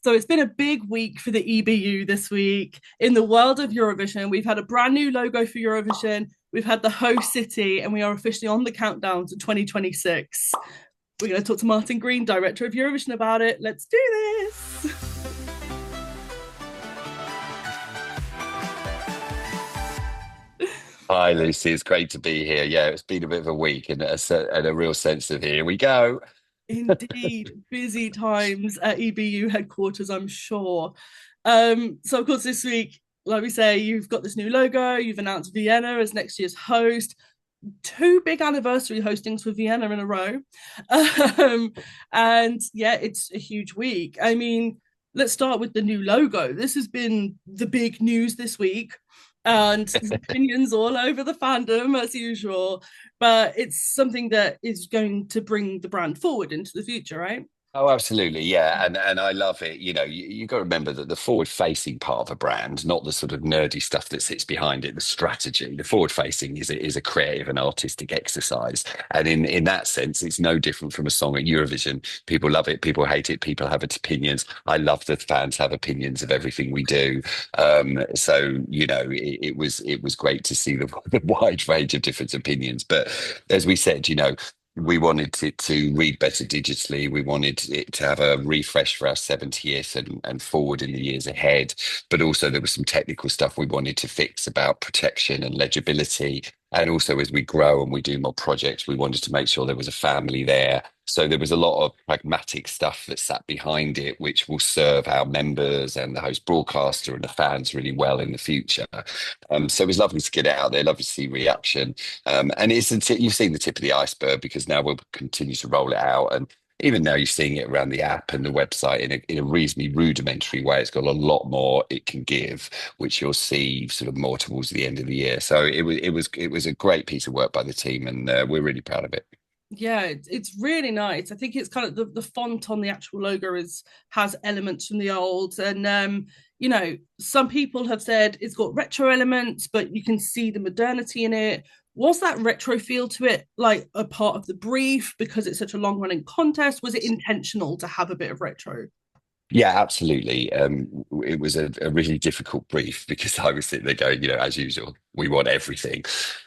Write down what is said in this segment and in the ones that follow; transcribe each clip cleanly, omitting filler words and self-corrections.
So it's been a big week for the EBU this week. In the world of Eurovision, we've had a brand new logo for Eurovision, we've had the host city, and we are officially on the countdown to 2026. We're going to talk to Martin Green, director of Eurovision, about it. Let's do this. Hi, Lucy. It's great to be here. Yeah, it's been a bit of a week and a real sense of here we go. Indeed, busy times at EBU headquarters, I'm sure. So of course this week, like we say, you've got this new logo, you've announced Vienna as next year's host, two big anniversary hostings for Vienna in a row. Um, and yeah, it's a huge week. I mean, let's start with the new logo. This has been the big news this week, and there's opinions all over the fandom as usual, but it's something that is going to bring the brand forward into the future, right? Oh, absolutely. Yeah. And I love it. You got to remember that the forward facing part of a brand, not the sort of nerdy stuff that sits behind it, the strategy, the forward facing is a creative and artistic exercise. And in that sense, it's no different from a song at Eurovision. People love it, people hate it, people have its opinions. I love that fans have opinions of everything we do. It was great to see the wide range of different opinions. But as we said, we wanted it to read better digitally. We wanted it to have a refresh for our 70th and forward in the years ahead. But also, there was some technical stuff we wanted to fix about protection and legibility. And also, as we grow and we do more projects, we wanted to make sure there was a family there. So there was a lot of pragmatic stuff that sat behind it, which will serve our members and the host broadcaster and the fans really well in the future. So it was lovely to get it out there, lovely to see reaction. And you've seen the tip of the iceberg because now we'll continue to roll it out. And even now you're seeing it around the app and the website in a reasonably rudimentary way. It's got a lot more it can give, which you'll see sort of more towards the end of the year. So it was a great piece of work by the team, and we're really proud of it. Yeah, it's really nice. I think it's kind of the font on the actual logo is has elements from the old, and some people have said it's got retro elements, but you can see the modernity in it. Was that retro feel to it like a part of the brief because it's such a long running contest? Was it intentional to have a bit of retro? Yeah, absolutely. It was a really difficult brief because I was sitting there going, as usual, we want everything.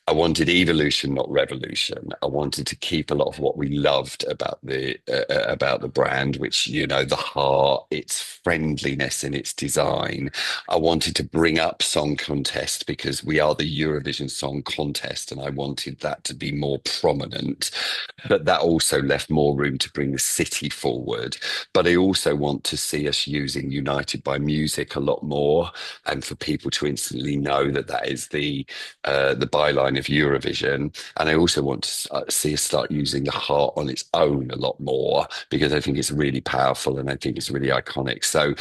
I wanted evolution, not revolution. I wanted to keep a lot of what we loved about the brand, which the heart, its friendliness in its design. I wanted to bring up song contest because we are the Eurovision Song Contest, and I wanted that to be more prominent. But that also left more room to bring the city forward. But I also want to see us using United by Music a lot more, and for people to instantly know that that is the byline of Eurovision. And I also want to see us start using the heart on its own a lot more because I think it's really powerful and I think it's really iconic. So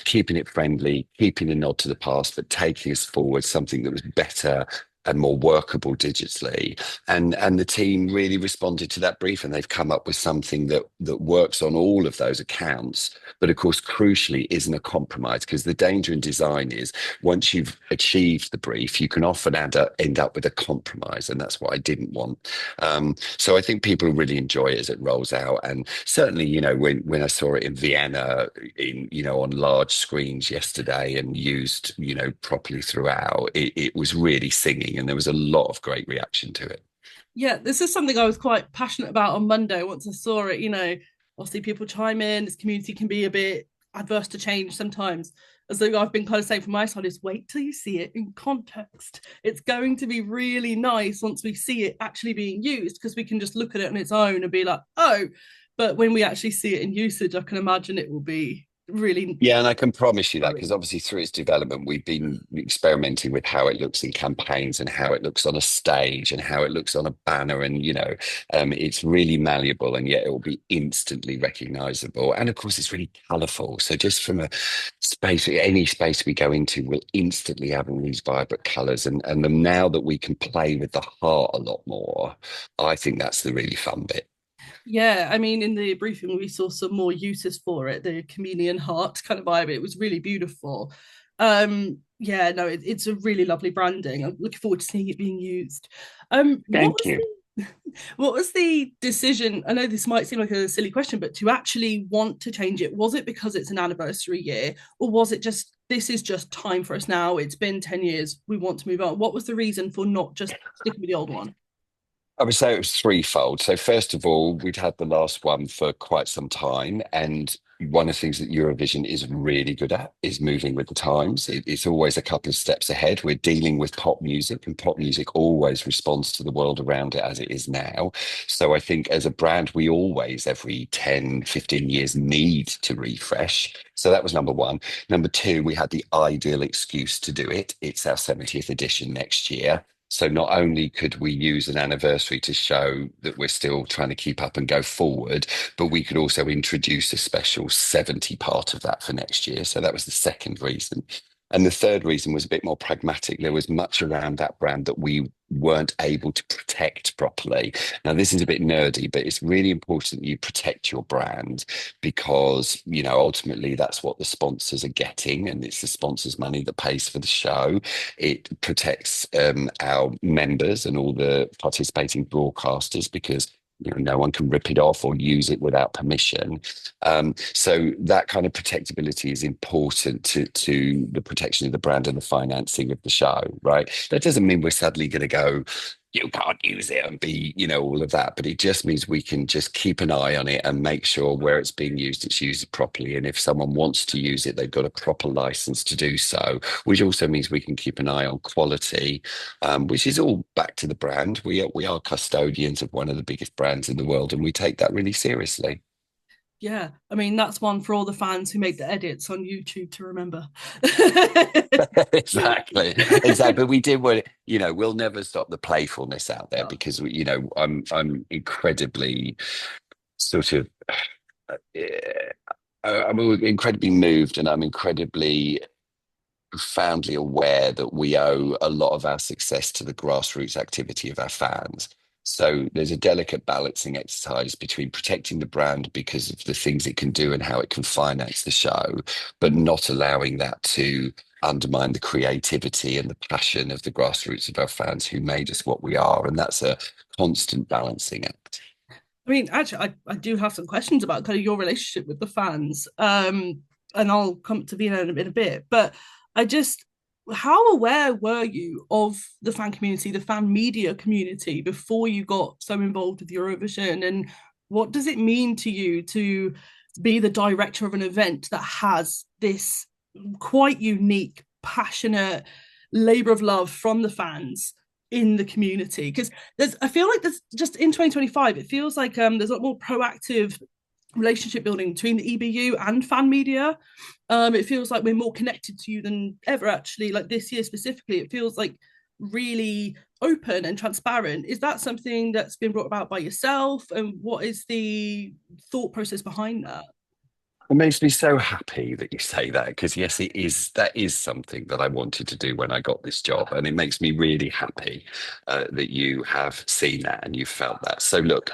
keeping it friendly, keeping a nod to the past, but taking us forward something that was better and more workable digitally. And the team really responded to that brief, and they've come up with something that works on all of those accounts, but of course, crucially, isn't a compromise because the danger in design is once you've achieved the brief, you can often end up with a compromise, and that's what I didn't want. So I think people really enjoy it as it rolls out, and certainly, when I saw it in Vienna, on large screens yesterday and used, properly throughout, it was really singing, and there was a lot of great reaction to it. Yeah, this is something I was quite passionate about on Monday once I saw it. Obviously people chime in, this community can be a bit adverse to change sometimes. As though I've been kind of saying from my side, is wait till you see it in context. It's going to be really nice once we see it actually being used because we can just look at it on its own and be like, oh, but when we actually see it in usage, I can imagine it will be really. Yeah, and I can promise you that because obviously through its development, we've been experimenting with how it looks in campaigns and how it looks on a stage and how it looks on a banner. And, it's really malleable and yet it will be instantly recognizable. And of course, it's really colorful. So just from a space, any space we go into, we'll instantly have all these vibrant colors. Now that we can play with the heart a lot more, I think that's the really fun bit. Yeah, I mean, in the briefing, we saw some more uses for it, the chameleon heart kind of vibe. It was really beautiful. Yeah, no, it's a really lovely branding. I'm looking forward to seeing it being used. What Thank was you. What was the decision? I know this might seem like a silly question, but to actually want to change it, was it because it's an anniversary year, or was it just this is just time for us now? It's been 10 years, we want to move on. What was the reason for not just sticking with the old one? I would say it was threefold. So first of all, we'd had the last one for quite some time, and one of the things that Eurovision is really good at is moving with the times. It's always a couple of steps ahead. We're dealing with pop music, and pop music always responds to the world around it as it is now. So I think as a brand, we always, every 10, 15 years, need to refresh. So that was number one. Number two, we had the ideal excuse to do it. It's our 70th edition next year. So not only could we use an anniversary to show that we're still trying to keep up and go forward, but we could also introduce a special 70 part of that for next year. So that was the second reason. And the third reason was a bit more pragmatic. There was much around that brand that we weren't able to protect properly. Now, this is a bit nerdy, but it's really important that you protect your brand because, ultimately that's what the sponsors are getting, and it's the sponsors' money that pays for the show. It protects our members and all the participating broadcasters because no one can rip it off or use it without permission. So that kind of protectability is important to the protection of the brand and the financing of the show, right? That doesn't mean we're suddenly going to go, you can't use it and be, all of that. But it just means we can just keep an eye on it and make sure where it's being used, it's used properly. And if someone wants to use it, they've got a proper license to do so, which also means we can keep an eye on quality, which is all back to the brand. We are custodians of one of the biggest brands in the world, and we take that really seriously. Yeah, I mean, that's one for all the fans who make the edits on YouTube to remember. Exactly, exactly. But we did what we'll never stop the playfulness out there Yeah. because I'm incredibly sort of I'm incredibly moved and I'm incredibly profoundly aware that we owe a lot of our success to the grassroots activity of our fans. So there's a delicate balancing exercise between protecting the brand because of the things it can do and how it can finance the show, but not allowing that to undermine the creativity and the passion of the grassroots of our fans who made us what we are. And that's a constant balancing act. I mean, actually, I do have some questions about kind of your relationship with the fans. And I'll come to Vienna in a bit. But I just, how aware were you of the fan community, the fan media community before you got so involved with Eurovision? And what does it mean to you to be the director of an event that has this quite unique, passionate labor of love from the fans in the community? Because I feel like there's just in 2025 it feels like there's a lot more proactive relationship building between the EBU and fan media. It feels like we're more connected to you than ever, actually. Like this year specifically, it feels like really open and transparent. Is that something that's been brought about by yourself, and what is the thought process behind that? It makes me so happy that you say that because yes, it is. That is something that I wanted to do when I got this job, and it makes me really happy that you have seen that and you felt that. So look,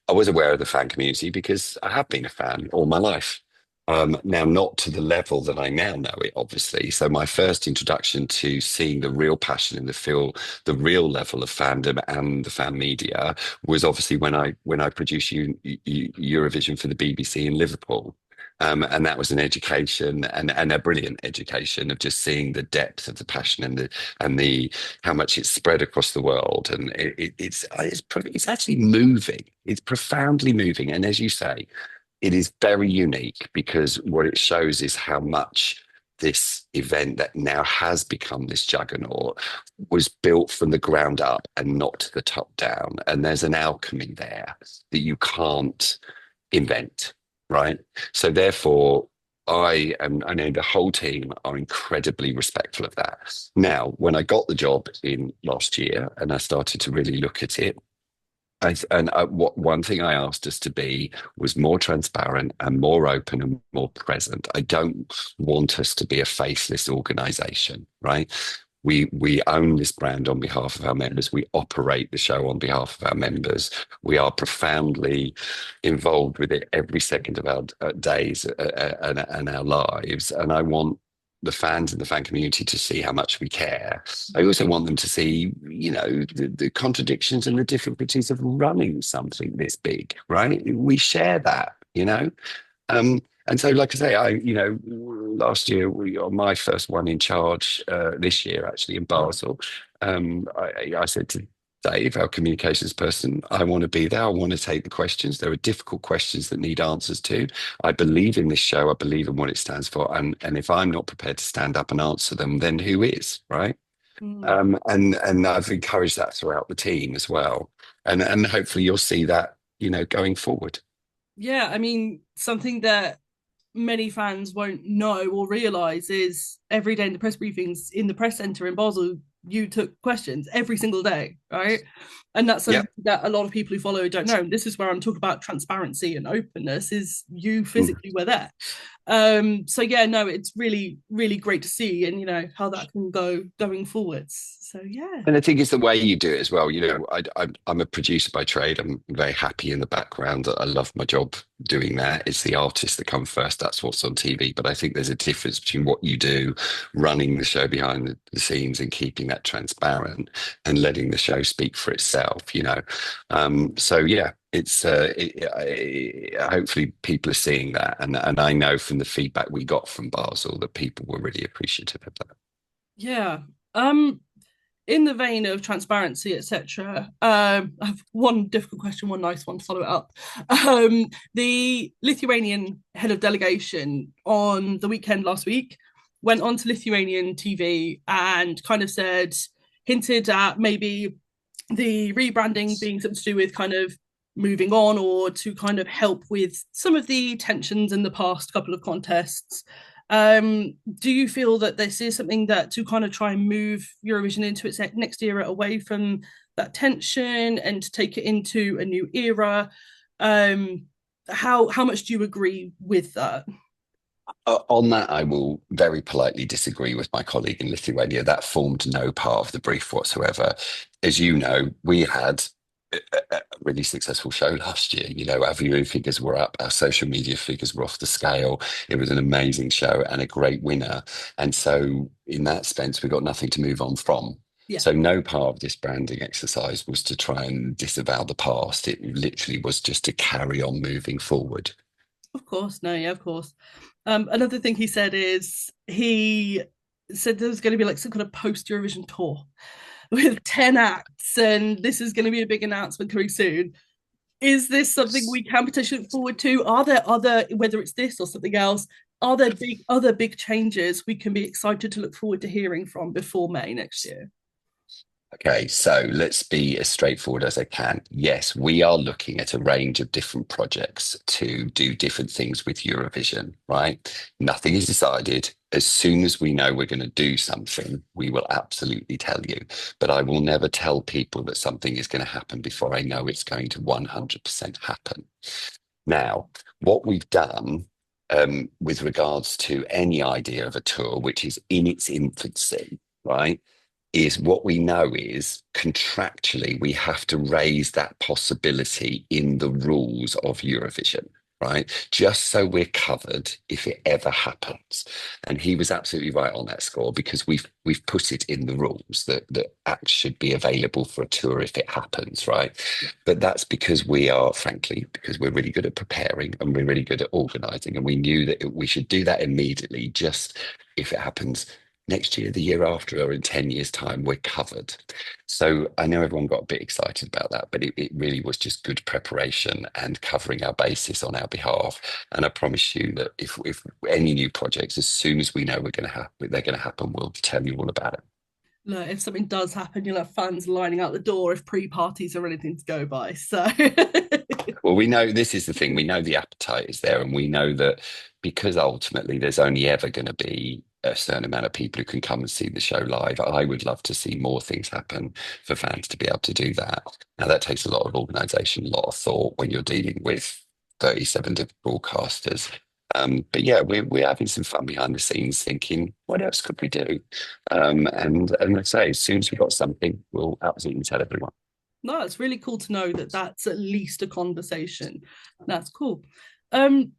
I was aware of the fan community because I have been a fan all my life. Now, not to the level that I now know it, obviously. So my first introduction to seeing the real passion and the real level of fandom and the fan media was obviously when I produced Eurovision for the BBC in Liverpool. And that was an education and a brilliant education of just seeing the depth of the passion and the how much it's spread across the world. And it's actually moving. It's profoundly moving. And as you say, it is very unique because what it shows is how much this event that now has become this juggernaut was built from the ground up and not the top down. And there's an alchemy there that you can't invent, right? So therefore, I know the whole team are incredibly respectful of that. Now, when I got the job in last year and I started to really look at it, what one thing I asked us to be was more transparent and more open and more present. I don't want us to be a faceless organization, right? We own this brand on behalf of our members. We operate the show on behalf of our members. We are profoundly involved with it every second of our days and our lives. And I want the fans and the fan community to see how much we care. I also want them to see, the contradictions and the difficulties of running something this big, right? We share that, and so, like I say, last year on my first one in charge, this year actually in Basel, I said to Dave, our communications person, I want to be there. I want to take the questions. There are difficult questions that need answers to. I believe in this show. I believe in what it stands for. And if I'm not prepared to stand up and answer them, then who is, right? Mm. And I've encouraged that throughout the team as well. And hopefully you'll see that, going forward. Yeah, I mean, something that many fans won't know or realize is every day in the press briefings in the press center in Basel, you took questions every single day, right? And that's Yeah. something that a lot of people who follow don't know. This is where I'm talking about transparency and openness, is you Mm. physically were there. So yeah, no, it's really, really great to see, and how that can go going forwards. So yeah. And I think it's the way you do it as well. I'm a producer by trade. I'm very happy in the background. I love my job doing that. It's the artists that come first. That's what's on TV. But I think there's a difference between what you do, running the show behind the scenes and keeping that transparent and letting the show speak for itself. So yeah, hopefully people are seeing that. And I know from the feedback we got from Basel that people were really appreciative of that. Yeah. In the vein of transparency, etc., I have one difficult question, one nice one to follow it up. The Lithuanian head of delegation on the weekend last week went on to Lithuanian TV and kind of hinted at maybe the rebranding being something to do with kind of moving on, or to kind of help with some of the tensions in the past couple of contests. Do you feel that this is something that to kind of try and move Eurovision into its next era away from that tension and to take it into a new era? How much do you agree with that? On that, I will very politely disagree with my colleague in Lithuania. That formed no part of the brief whatsoever. As you know, we had a really successful show last year. Our viewing figures were up, our social media figures were off the scale. It was an amazing show and a great winner. And so, in that sense, we got nothing to move on from. Yeah, So, no part of this branding exercise was to try and disavow the past. It literally was just to carry on moving forward. of course. No, yeah, of course. Another thing he said is he said there was going to be like some kind of post Eurovision tour with 10 acts, and this is going to be a big announcement coming soon. Is this something we can potentially look forward to? Are there other, whether it's this or something else, are there other big changes we can be excited to look forward to hearing from before May next year? Okay, so let's be as straightforward as I can. Yes, we are looking at a range of different projects to do different things with Eurovision, right? Nothing is decided. As soon as we know we're going to do something, we will absolutely tell you. But I will never tell people that something is going to happen before I know it's going to 100% happen. Now, what we've done with regards to any idea of a tour, which is in its infancy, right? Is what we know is contractually we have to raise that possibility in the rules of Eurovision, right? Just so we're covered if it ever happens. And he was absolutely right on that score, because we've put it in the rules that acts should be available for a tour if it happens, right? But that's because because we're really good at preparing and we're really good at organizing, and we knew that we should do that immediately, just if it happens next year, the year after, or in 10 years' time, we're covered. So I know everyone got a bit excited about that, but it really was just good preparation and covering our basis on our behalf. And I promise you that if any new projects, as soon as we know they're going to happen, we'll tell you all about it. Look, if something does happen, you'll have fans lining out the door if pre-parties are anything to go by. So Well, we know this is the thing. We know the appetite is there, and we know that because ultimately there's only ever going to be a certain amount of people who can come and see the show live. I would love to see more things happen for fans to be able to do that. Now, that takes a lot of organisation, a lot of thought when you're dealing with 37 different broadcasters. But yeah, we're having some fun behind the scenes, thinking, what else could we do? And let's say, as soon as we've got something, we'll absolutely tell everyone. no, it's really cool to know that that's at least a conversation. That's cool. Moving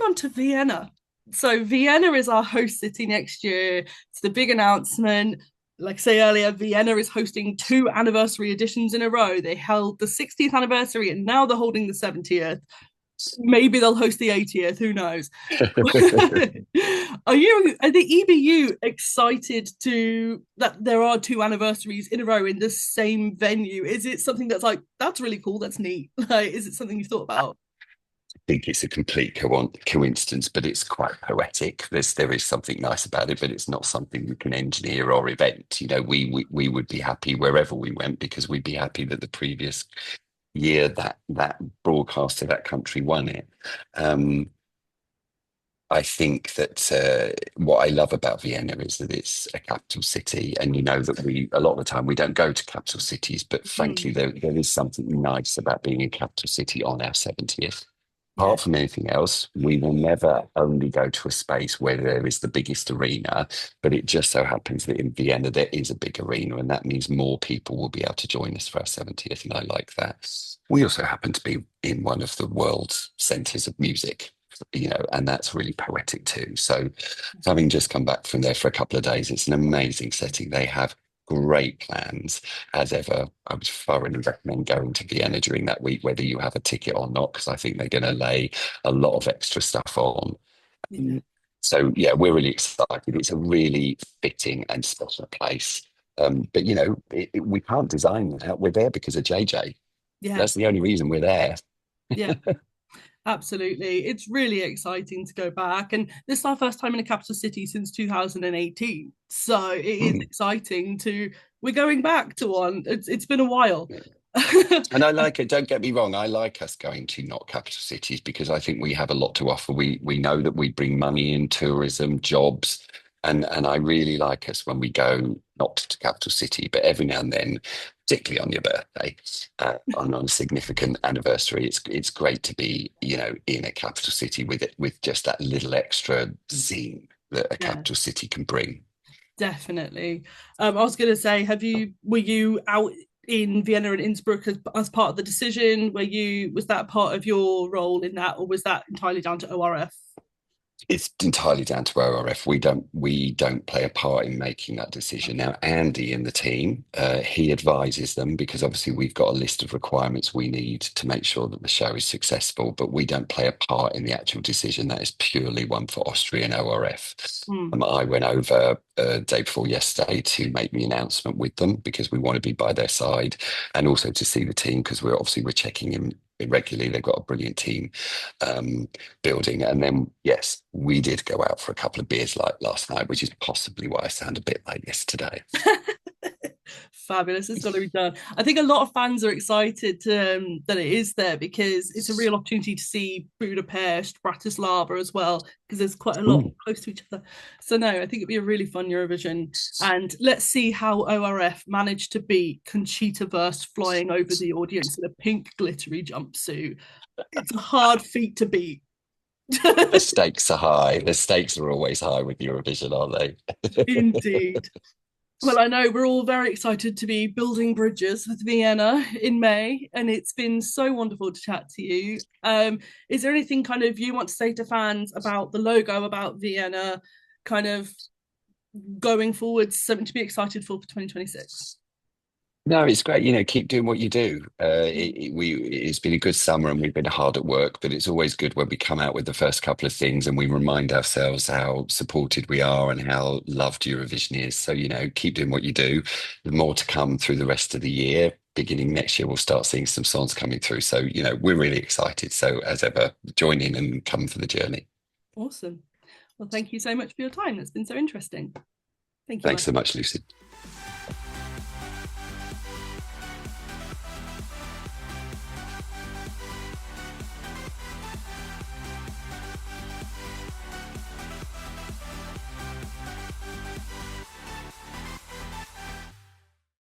on to Vienna. So Vienna is our host city next year. It's the big announcement. Like I say earlier, Vienna is hosting two anniversary editions in a row. They held the 60th anniversary and now they're holding the 70th. Maybe they'll host the 80th, who knows? Are the EBU excited to that there are two anniversaries in a row in the same venue? Is it something that's like, that's really cool, that's neat? Like, is it something you've thought about? Think it's a complete coincidence, but it's quite poetic. There is something nice about it, but it's not something we can engineer or event. You know, we would be happy wherever we went because we'd be happy that the previous year that broadcast to that country won it. Um, I think that what I love about Vienna is that it's a capital city, and you know that we a lot of the time we don't go to capital cities, but frankly, Mm, there is something nice about being a capital city on our 70th. yeah, Apart from anything else, we will never only go to a space where there is the biggest arena, but it just so happens that in Vienna there is a big arena, and that means more people will be able to join us for our 70th, and I like that. We also happen to be in one of the world's centres of music, you know, and that's really poetic too. So, having just come back from there for a couple of days, it's an amazing setting. They have great plans. As ever, I would thoroughly recommend going to Vienna during that week, whether you have a ticket or not, because I think they're going to lay a lot of extra stuff on. yeah, Um, so, yeah, we're really excited. It's a really fitting and special place. But, you know, we can't design that. We're there because of JJ. yeah, That's the only reason we're there. yeah. Absolutely. It's really exciting to go back. And this is our first time in a capital city since 2018. So it is Mm. exciting to, we're going back to one. It's been a while. And I like it. Don't get me wrong. I like us going to not capital cities because I think we have a lot to offer. We know that we bring money in, tourism, jobs, and I really like us when we go not to capital city, but every now and then, particularly on your birthday, on a significant anniversary, it's great to be, you know, in a capital city with it with just that little extra zing that a Yeah, capital city can bring. definitely. I was going to say, were you out in Vienna and Innsbruck as part of the decision? Was that part of your role in that, or was that entirely down to ORF? It's entirely down to ORF. We don't play a part in making that decision. Now, Andy in the team, he advises them because obviously we've got a list of requirements we need to make sure that the show is successful, but we don't play a part in the actual decision. That is purely one for Austrian ORF. Mm, I went over day before yesterday to make the announcement with them because we want to be by their side and also to see the team because we're checking in regularly. They've got a brilliant team. Um, Building. And then, yes, we did go out for a couple of beers like last night, which is possibly why I sound a bit like this today. Fabulous. It's got to be done. I think a lot of fans are excited that it is there because it's a real opportunity to see Budapest, Bratislava as well, because there's quite a lot Mm. close to each other. So, no, I think it'd be a really fun Eurovision. And let's see how ORF managed to beat Conchita Wurst flying over the audience in a pink glittery jumpsuit. It's a hard feat to beat. The stakes are high. The stakes are always high with Eurovision, aren't they? Indeed. Well, I know we're all very excited to be building bridges with Vienna in May, and it's been so wonderful to chat to you. Is there anything kind of you want to say to fans about the logo, about Vienna, kind of going forward, something to be excited for 2026? No, it's great. You know, keep doing what you do. It's been a good summer and we've been hard at work, but it's always good when we come out with the first couple of things and we remind ourselves how supported we are and how loved Eurovision is. So, you know, keep doing what you do. There's more to come through the rest of the year. Beginning next year, we'll start seeing some songs coming through. So, you know, we're really excited. So, as ever, join in and come for the journey. Awesome. Well, thank you so much for your time. That's been so interesting. Thank you, Thanks Mike. so much, Lucy.